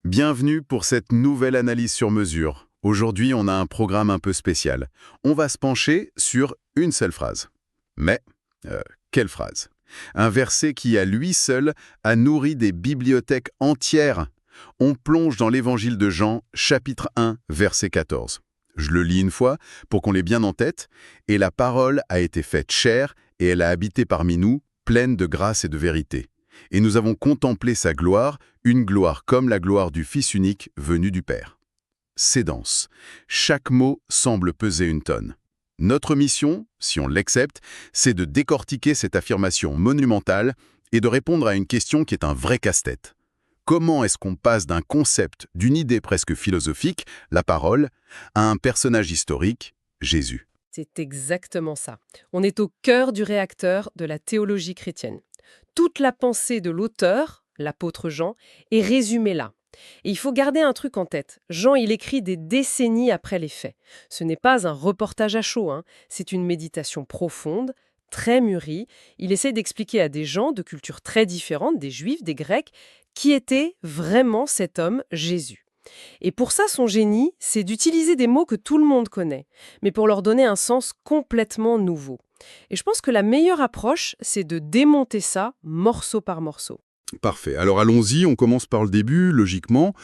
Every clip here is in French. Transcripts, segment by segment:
Bienvenue pour cette nouvelle analyse sur mesure. Aujourd'hui, on a un programme un peu spécial. On va se pencher sur une seule phrase. Mais, quelle phrase? Un verset qui, à lui seul, a nourri des bibliothèques entières. On plonge dans l'Évangile de Jean, chapitre 1, verset 14. Je le lis une fois pour qu'on l'ait bien en tête. « Et la parole a été faite chair, et elle a habité parmi nous, pleine de grâce et de vérité. Et nous avons contemplé sa gloire, une gloire comme la gloire du Fils unique venu du Père. » C'est dense. Chaque mot semble peser une tonne. Notre mission, si on l'accepte, c'est de décortiquer cette affirmation monumentale et de répondre à une question qui est un vrai casse-tête. Comment est-ce qu'on passe d'un concept, d'une idée presque philosophique, la parole, à un personnage historique, Jésus? C'est exactement ça. On est au cœur du réacteur de la théologie chrétienne. Toute la pensée de l'auteur, l'apôtre Jean, est résumée là. Et il faut garder un truc en tête. Jean, il écrit des décennies après les faits. Ce n'est pas un reportage à chaud, c'est une méditation profonde, très mûrie. Il essaie d'expliquer à des gens de cultures très différentes, des Juifs, des Grecs, qui était vraiment cet homme, Jésus. Et pour ça, son génie, c'est d'utiliser des mots que tout le monde connaît, mais pour leur donner un sens complètement nouveau. Et je pense que la meilleure approche, c'est de démonter ça morceau par morceau. Parfait. Alors allons-y, on commence par le début, logiquement,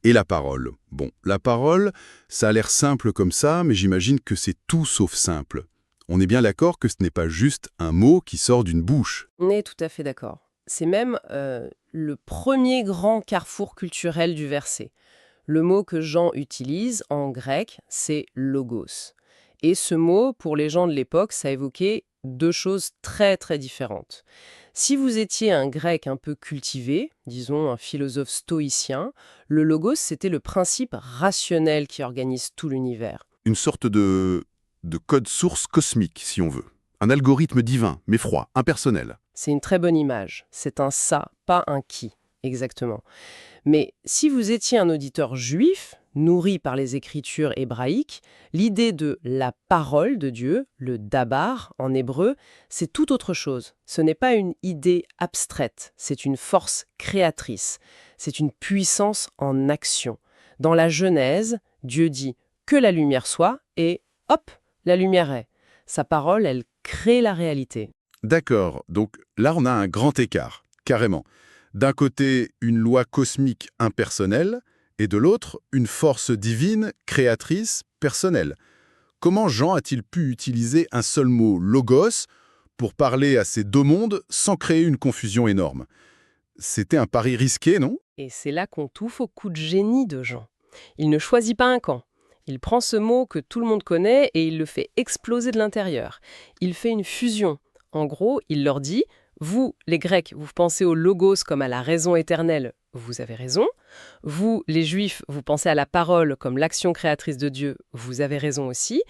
et la parole. Bon, la parole, ça a l'air simple comme ça, mais j'imagine que c'est tout sauf simple. On est bien d'accord que ce n'est pas juste un mot qui sort d'une bouche. On est tout à fait d'accord. C'est même le premier grand carrefour culturel du verset. Le mot que Jean utilise en grec, c'est logos. Et ce mot, pour les gens de l'époque, ça évoquait deux choses très très différentes. Si vous étiez un grec un peu cultivé, disons un philosophe stoïcien, le logos, c'était le principe rationnel qui organise tout l'univers. Une sorte de code source cosmique, si on veut. Un algorithme divin, mais froid, impersonnel. C'est une très bonne image. C'est un ça, pas un qui, exactement. Mais si vous étiez un auditeur juif, nourri par les écritures hébraïques, l'idée de la parole de Dieu, le dabar en hébreu, c'est tout autre chose. Ce n'est pas une idée abstraite, c'est une force créatrice, c'est une puissance en action. Dans la Genèse, Dieu dit que la lumière soit et hop, la lumière est. Sa parole, elle crée la réalité. D'accord, donc là on a un grand écart, carrément. D'un côté, une loi cosmique impersonnelle, et de l'autre, une force divine, créatrice, personnelle. Comment Jean a-t-il pu utiliser un seul mot, logos, pour parler à ces deux mondes sans créer une confusion énorme? C'était un pari risqué, non? Et c'est là qu'on touche au coup de génie de Jean. Il ne choisit pas un camp. Il prend ce mot que tout le monde connaît et il le fait exploser de l'intérieur. Il fait une fusion. En gros, il leur dit « Vous, les Grecs, vous pensez au logos comme à la raison éternelle, vous avez raison. Vous, les Juifs, vous pensez à la parole comme l'action créatrice de Dieu, vous avez raison aussi.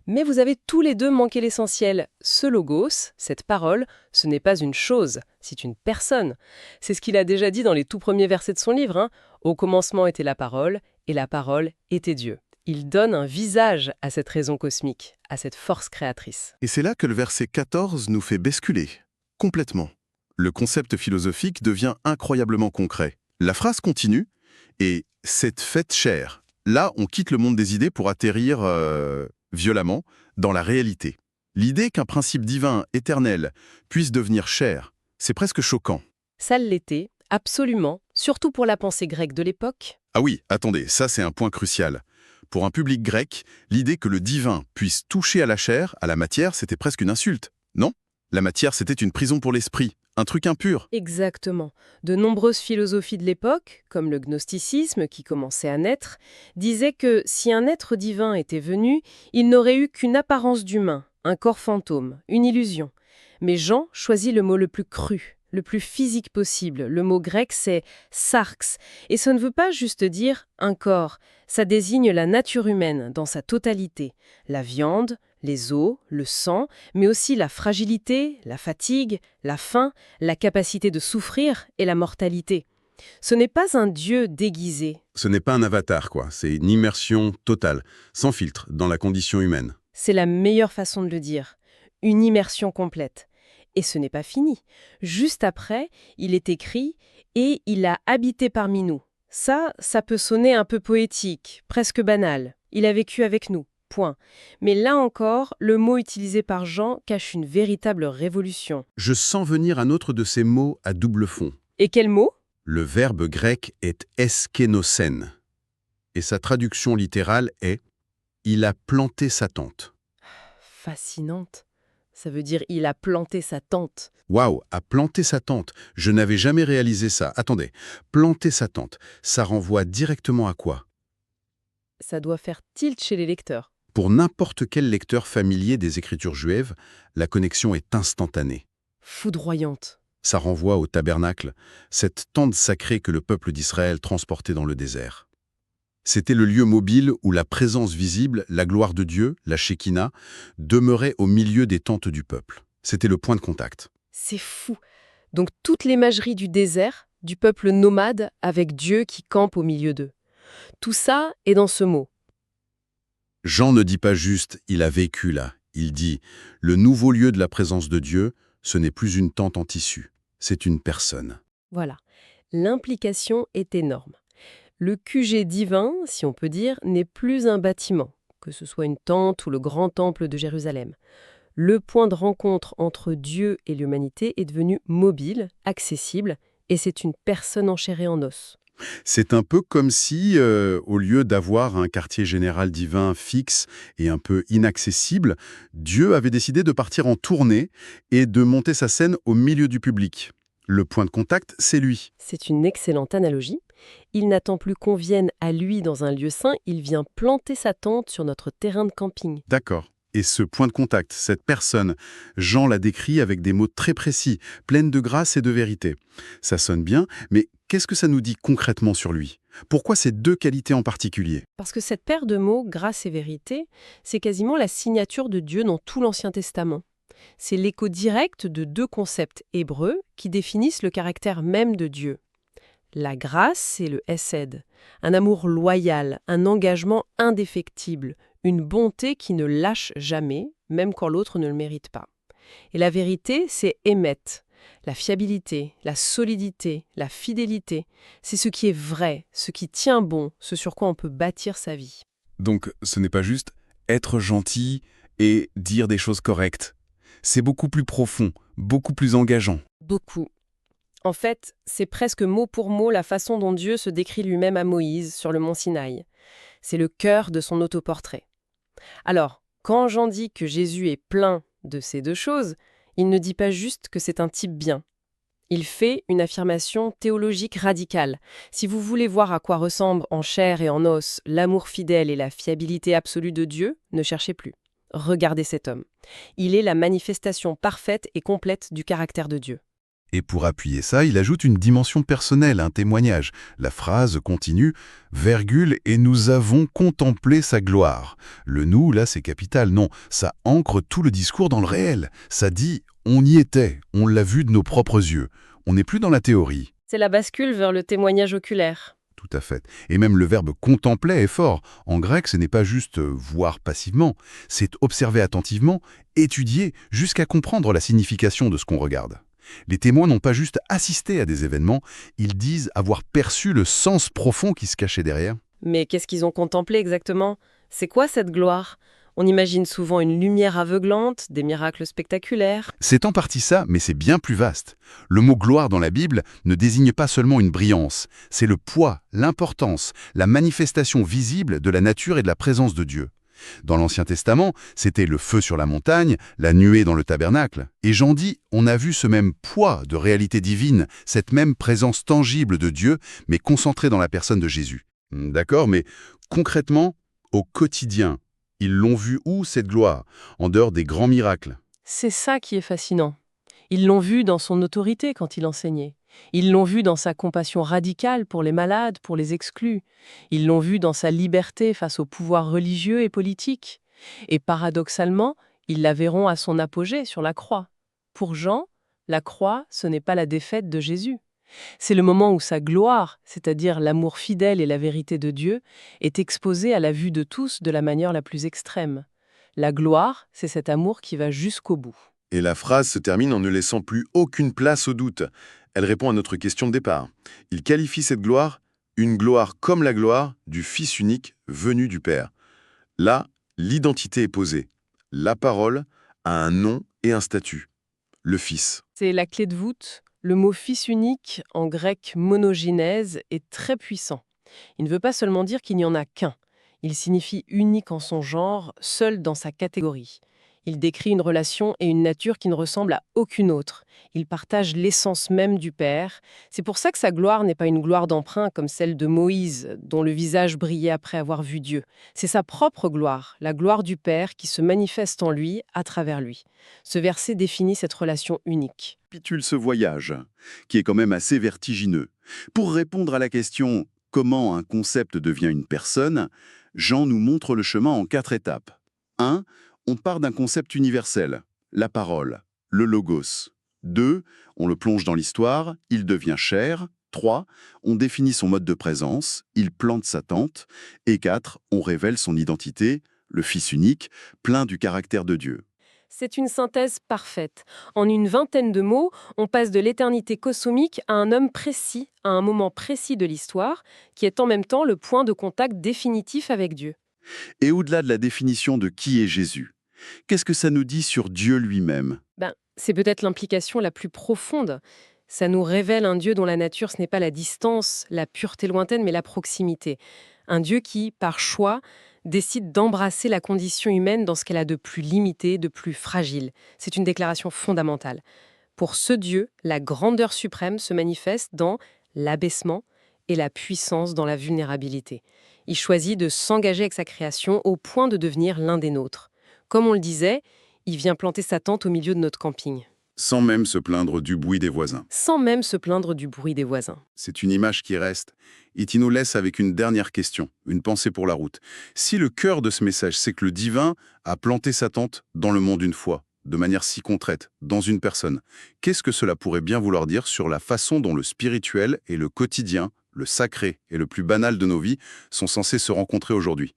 Mais vous avez tous les deux manqué l'essentiel. Ce logos, cette parole, ce n'est pas une chose, c'est une personne. C'est ce qu'il a déjà dit dans les tout premiers versets de son livre. Au commencement était la parole, et la parole était Dieu. Il donne un visage à cette raison cosmique, à cette force créatrice. Et c'est là que le verset 14 nous fait basculer, complètement. Le concept philosophique devient incroyablement concret. La phrase continue, et « cette faite chair ». Là, on quitte le monde des idées pour atterrir violemment dans la réalité. L'idée qu'un principe divin, éternel, puisse devenir chair, c'est presque choquant. Ça l'était, absolument, surtout pour la pensée grecque de l'époque. Ah oui, attendez, ça c'est un point crucial. Pour un public grec, l'idée que le divin puisse toucher à la chair, à la matière, c'était presque une insulte, non? La matière, c'était une prison pour l'esprit, un truc impur. Exactement. De nombreuses philosophies de l'époque, comme le gnosticisme qui commençait à naître, disaient que si un être divin était venu, il n'aurait eu qu'une apparence d'humain, un corps fantôme, une illusion. Mais Jean choisit le mot le plus cru, le plus physique possible. Le mot grec, c'est sarx. Et ça ne veut pas juste dire un corps. Ça désigne la nature humaine dans sa totalité. La viande, les os, le sang, mais aussi la fragilité, la fatigue, la faim, la capacité de souffrir et la mortalité. Ce n'est pas un Dieu déguisé. Ce n'est pas un avatar, quoi. C'est une immersion totale, sans filtre, dans la condition humaine. C'est la meilleure façon de le dire. Une immersion complète. Et ce n'est pas fini. Juste après, il est écrit « Et il a habité parmi nous ». Ça peut sonner un peu poétique, presque banal. Il a vécu avec nous, point. Mais là encore, le mot utilisé par Jean cache une véritable révolution. Je sens venir un autre de ces mots à double fond. Et quel mot? Le verbe grec est eskénosen, et sa traduction littérale est « il a planté sa tente ». Fascinante. Ça veut dire il a planté sa tente. Waouh, a planté sa tente. Je n'avais jamais réalisé ça. Attendez, planter sa tente, ça renvoie directement à quoi? Ça doit faire tilt chez les lecteurs. Pour n'importe quel lecteur familier des Écritures juives, la connexion est instantanée. Foudroyante. Ça renvoie au tabernacle, cette tente sacrée que le peuple d'Israël transportait dans le désert. C'était le lieu mobile où la présence visible, la gloire de Dieu, la Shekinah, demeurait au milieu des tentes du peuple. C'était le point de contact. C'est fou. Donc toute l'imagerie du désert, du peuple nomade avec Dieu qui campe au milieu d'eux. Tout ça est dans ce mot. Jean ne dit pas juste « il a vécu là ». Il dit « le nouveau lieu de la présence de Dieu, ce n'est plus une tente en tissu, c'est une personne ». Voilà. L'implication est énorme. Le QG divin, si on peut dire, n'est plus un bâtiment, que ce soit une tente ou le grand temple de Jérusalem. Le point de rencontre entre Dieu et l'humanité est devenu mobile, accessible, et c'est une personne en chair et en os. C'est un peu comme si, au lieu d'avoir un quartier général divin fixe et un peu inaccessible, Dieu avait décidé de partir en tournée et de monter sa scène au milieu du public. Le point de contact, c'est lui. C'est une excellente analogie. Il n'attend plus qu'on vienne à lui dans un lieu saint, il vient planter sa tente sur notre terrain de camping. D'accord. Et ce point de contact, cette personne, Jean l'a décrit avec des mots très précis, pleines de grâce et de vérité. Ça sonne bien, mais qu'est-ce que ça nous dit concrètement sur lui? Pourquoi ces deux qualités en particulier? Parce que cette paire de mots, grâce et vérité, c'est quasiment la signature de Dieu dans tout l'Ancien Testament. C'est l'écho direct de deux concepts hébreux qui définissent le caractère même de Dieu. La grâce, c'est le hesed, un amour loyal, un engagement indéfectible, une bonté qui ne lâche jamais, même quand l'autre ne le mérite pas. Et la vérité, c'est émet, la fiabilité, la solidité, la fidélité. C'est ce qui est vrai, ce qui tient bon, ce sur quoi on peut bâtir sa vie. Donc, ce n'est pas juste être gentil et dire des choses correctes. C'est beaucoup plus profond, beaucoup plus engageant. Beaucoup. En fait, c'est presque mot pour mot la façon dont Dieu se décrit lui-même à Moïse sur le mont Sinaï. C'est le cœur de son autoportrait. Alors, quand Jean dit que Jésus est plein de ces deux choses, il ne dit pas juste que c'est un type bien. Il fait une affirmation théologique radicale. Si vous voulez voir à quoi ressemblent en chair et en os l'amour fidèle et la fiabilité absolue de Dieu, ne cherchez plus. Regardez cet homme. Il est la manifestation parfaite et complète du caractère de Dieu. Et pour appuyer ça, il ajoute une dimension personnelle, un témoignage. La phrase continue, virgule, et nous avons contemplé sa gloire. Le nous, là, c'est capital. Non, ça ancre tout le discours dans le réel. Ça dit, on y était, on l'a vu de nos propres yeux. On n'est plus dans la théorie. C'est la bascule vers le témoignage oculaire. Tout à fait. Et même le verbe contempler est fort. En grec, ce n'est pas juste voir passivement, c'est observer attentivement, étudier, jusqu'à comprendre la signification de ce qu'on regarde. Les témoins n'ont pas juste assisté à des événements, ils disent avoir perçu le sens profond qui se cachait derrière. Mais qu'est-ce qu'ils ont contemplé exactement? C'est quoi cette gloire? On imagine souvent une lumière aveuglante, des miracles spectaculaires. C'est en partie ça, mais c'est bien plus vaste. Le mot gloire dans la Bible ne désigne pas seulement une brillance, c'est le poids, l'importance, la manifestation visible de la nature et de la présence de Dieu. Dans l'Ancien Testament, c'était le feu sur la montagne, la nuée dans le tabernacle. Et Jean dit, on a vu ce même poids de réalité divine, cette même présence tangible de Dieu, mais concentrée dans la personne de Jésus. D'accord, mais concrètement, au quotidien, ils l'ont vu où, cette gloire, en dehors des grands miracles? C'est ça qui est fascinant. Ils l'ont vu dans son autorité quand il enseignait. Ils l'ont vu dans sa compassion radicale pour les malades, pour les exclus. Ils l'ont vu dans sa liberté face au pouvoir religieux et politique. Et paradoxalement, ils la verront à son apogée sur la croix. Pour Jean, la croix, ce n'est pas la défaite de Jésus. C'est le moment où sa gloire, c'est-à-dire l'amour fidèle et la vérité de Dieu, est exposée à la vue de tous de la manière la plus extrême. La gloire, c'est cet amour qui va jusqu'au bout. Et la phrase se termine en ne laissant plus aucune place au doute. Elle répond à notre question de départ. Il qualifie cette gloire Une gloire comme la gloire du Fils unique venu du Père. Là, l'identité est posée. La parole a un nom et un statut. Le Fils. C'est la clé de voûte. Le mot fils unique, en grec monogénèse, est très puissant. Il ne veut pas seulement dire qu'il n'y en a qu'un. Il signifie unique en son genre, seul dans sa catégorie. Il décrit une relation et une nature qui ne ressemblent à aucune autre. Il partage l'essence même du Père. C'est pour ça que sa gloire n'est pas une gloire d'emprunt comme celle de Moïse, dont le visage brillait après avoir vu Dieu. C'est sa propre gloire, la gloire du Père qui se manifeste en lui, à travers lui. Ce verset définit cette relation unique. Capitule ce voyage, qui est quand même assez vertigineux. Pour répondre à la question « Comment un concept devient une personne ?», Jean nous montre le chemin en 4 étapes. 1. On part d'un concept universel, la parole, le logos. 2. On le plonge dans l'histoire, il devient chair. 3. On définit son mode de présence, il plante sa tente. Et 4. On révèle son identité, le Fils unique, plein du caractère de Dieu. C'est une synthèse parfaite. En une vingtaine de mots, on passe de l'éternité cosmique à un homme précis, à un moment précis de l'histoire, qui est en même temps le point de contact définitif avec Dieu. Et au-delà de la définition de qui est Jésus, qu'est-ce que ça nous dit sur Dieu lui-même ? C'est peut-être l'implication la plus profonde. Ça nous révèle un Dieu dont la nature, ce n'est pas la distance, la pureté lointaine, mais la proximité. Un Dieu qui, par choix, décide d'embrasser la condition humaine dans ce qu'elle a de plus limité, de plus fragile. C'est une déclaration fondamentale. Pour ce Dieu, la grandeur suprême se manifeste dans l'abaissement et la puissance dans la vulnérabilité. Il choisit de s'engager avec sa création au point de devenir l'un des nôtres. Comme on le disait, il vient planter sa tente au milieu de notre camping. Sans même se plaindre du bruit des voisins. Sans même se plaindre du bruit des voisins. C'est une image qui reste et qui nous laisse avec une dernière question, une pensée pour la route. Si le cœur de ce message, c'est que le divin a planté sa tente dans le monde une fois, de manière si concrète, dans une personne, qu'est-ce que cela pourrait bien vouloir dire sur la façon dont le spirituel et le quotidien, le sacré et le plus banal de nos vies sont censés se rencontrer aujourd'hui ?